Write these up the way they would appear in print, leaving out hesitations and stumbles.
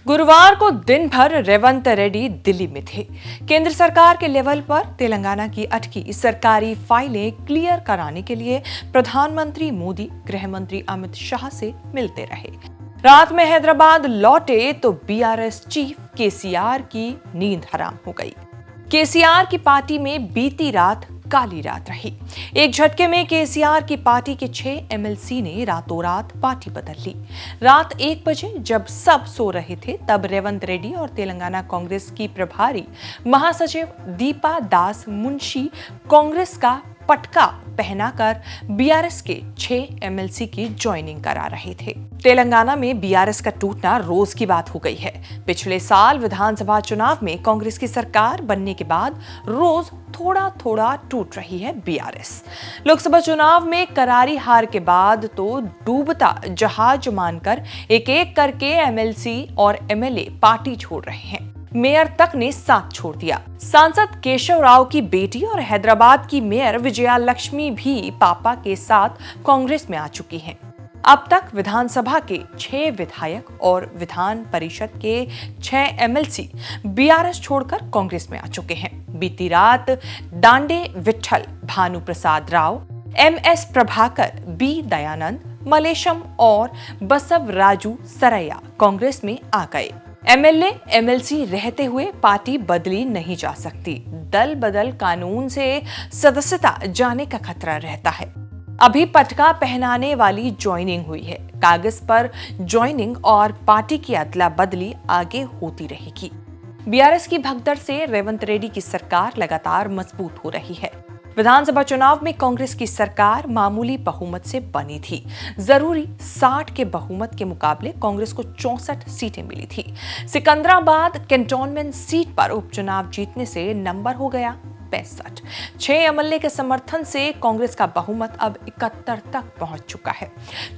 गुरुवार को दिन भर रेवंत रेड्डी दिल्ली में थे। केंद्र सरकार के लेवल पर तेलंगाना की अटकी सरकारी फाइलें क्लियर कराने के लिए प्रधानमंत्री मोदी गृह मंत्री अमित शाह से मिलते रहे। रात में हैदराबाद लौटे तो बीआरएस चीफ केसीआर की नींद हराम हो गई। केसीआर की पार्टी में बीती रात काली रात रही। एक झटके में केसीआर की पार्टी के 6 एमएलसी ने रातों रात पार्टी बदल ली। रात 1 बजे जब सब सो रहे थे तब रेवंत रेड्डी और तेलंगाना कांग्रेस की प्रभारी महासचिव दीपा दास मुंशी कांग्रेस का पटका पहनाकर बीआरएस के 6 एमएलसी की ज्वाइनिंग करा रहे थे। तेलंगाना में बीआरएस का टूटना रोज की बात हो गई है। पिछले साल विधानसभा चुनाव में कांग्रेस की सरकार बनने के बाद रोज थोड़ा थोड़ा टूट रही है बीआरएस। लोकसभा चुनाव में करारी हार के बाद तो डूबता जहाज मानकर एक एक करके एमएलसी और एमएलए पार्टी छोड़ रहे हैं। मेयर तक ने साथ छोड़ दिया। सांसद केशव राव की बेटी और हैदराबाद की मेयर विजया लक्ष्मी भी पापा के साथ कांग्रेस में आ चुकी हैं। अब तक विधानसभा के 6 विधायक और विधान परिषद के 6 एमएलसी बीआरएस छोड़कर कांग्रेस में आ चुके हैं। बीती रात डांडे विठल, भानु प्रसाद राव, एमएस प्रभाकर, बी दयानंद, मलेशम और बसव राजू सरैया कांग्रेस में आ गए। एमएलए एमएलसी रहते हुए पार्टी बदली नहीं जा सकती। दल बदल कानून से सदस्यता जाने का खतरा रहता है। अभी पटका पहनाने वाली ज्वाइनिंग हुई है। कागज पर ज्वाइनिंग और पार्टी की अदला बदली आगे होती रहेगी। बीआरएस की भगदड़ से रेवंत रेड्डी की सरकार लगातार मजबूत हो रही है। विधानसभा चुनाव में कांग्रेस की सरकार मामूली बहुमत से बनी थी। जरूरी 60 के बहुमत के मुकाबले कांग्रेस को 64 सीटें मिली थी। सिकंदराबाद कैंटोनमेंट सीट पर उपचुनाव जीतने से नंबर हो गया 65। 6 एमएलए के समर्थन से कांग्रेस का बहुमत अब 71 तक पहुंच चुका है।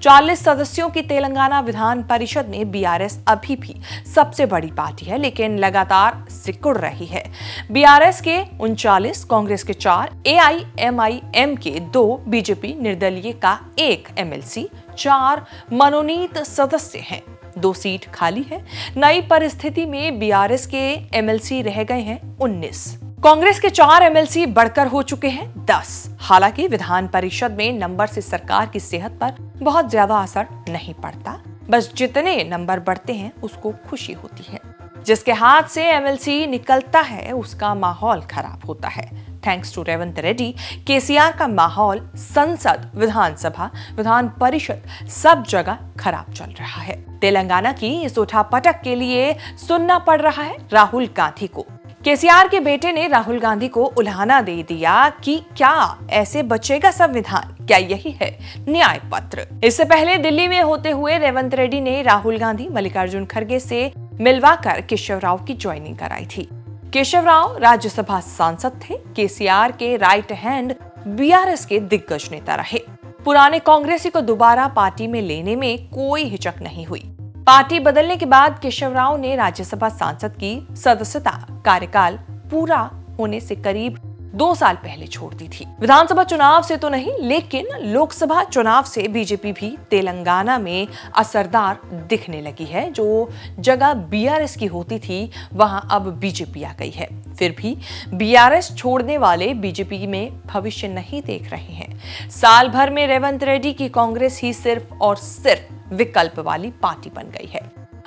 40 सदस्यों की तेलंगाना विधान परिषद में बीआरएस अभी भी सबसे बड़ी पार्टी है, लेकिन लगातार सिकुड़ रही है। बीआरएस के 39, कांग्रेस के 4, एआईएमआईएम के 2, बीजेपी निर्दलीय का 1 एमएलसी, 4 मनोनीत सदस्य हैं। 2 सीट खाली है। नई परिस्थिति में बीआरएस के एमएलसी रह गए हैं 19। कांग्रेस के 4 एमएलसी बढ़कर हो चुके हैं 10। हालांकि विधान परिषद में नंबर से सरकार की सेहत पर बहुत ज्यादा असर नहीं पड़ता। बस जितने नंबर बढ़ते हैं उसको खुशी होती है। जिसके हाथ से एमएलसी निकलता है उसका माहौल खराब होता है। थैंक्स टू रेवंत रेड्डी, केसीआर का माहौल संसद, विधानसभा, विधान परिषद सब जगह खराब चल रहा है। तेलंगाना की इस उठापटक के लिए सुनना पड़ रहा है राहुल गांधी को। केसीआर के बेटे ने राहुल गांधी को उल्हाना दे दिया कि क्या ऐसे बचेगा संविधान? क्या यही है न्याय पत्र? इससे पहले दिल्ली में होते हुए रेवंत रेड्डी ने राहुल गांधी, मल्लिकार्जुन खड़गे से मिलवाकर केशव राव की ज्वाइनिंग कराई थी। केशव राव राज्यसभा सांसद थे। केसीआर के राइट हैंड बीआरएस के दिग्गज नेता रहे। पुराने कांग्रेसी को दोबारा पार्टी में लेने में कोई हिचक नहीं हुई। पार्टी बदलने के बाद केशव राव ने राज्यसभा सांसद की सदस्यता कार्यकाल पूरा होने से करीब 2 साल पहले छोड़ दी थी। विधानसभा चुनाव से तो नहीं, लेकिन लोकसभा चुनाव से बीजेपी भी तेलंगाना में असरदार दिखने लगी है। जो जगह बीआरएस की होती थी वहां अब बीजेपी आ गई है। फिर भी बीआरएस छोड़ने वाले बीजेपी में भविष्य नहीं देख रहे हैं। साल भर में रेवंत रेड्डी की कांग्रेस ही सिर्फ और सिर्फ विकल्प वाली पार्टी बन गई है।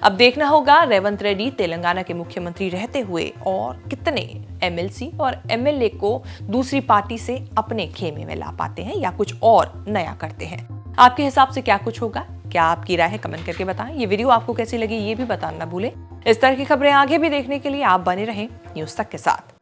अब देखना होगा रेवंत रेड्डी तेलंगाना के मुख्यमंत्री रहते हुए और कितने एमएलसी और एमएलए को दूसरी पार्टी से अपने खेमे में ला पाते हैं या कुछ और नया करते हैं। आपके हिसाब से क्या कुछ होगा? क्या आपकी राय है? कमेंट करके बताएं। ये वीडियो आपको कैसी लगी ये भी बताना ना भूलें। इस तरह की खबरें आगे भी देखने के लिए आप बने रहें न्यूज़ तक के साथ।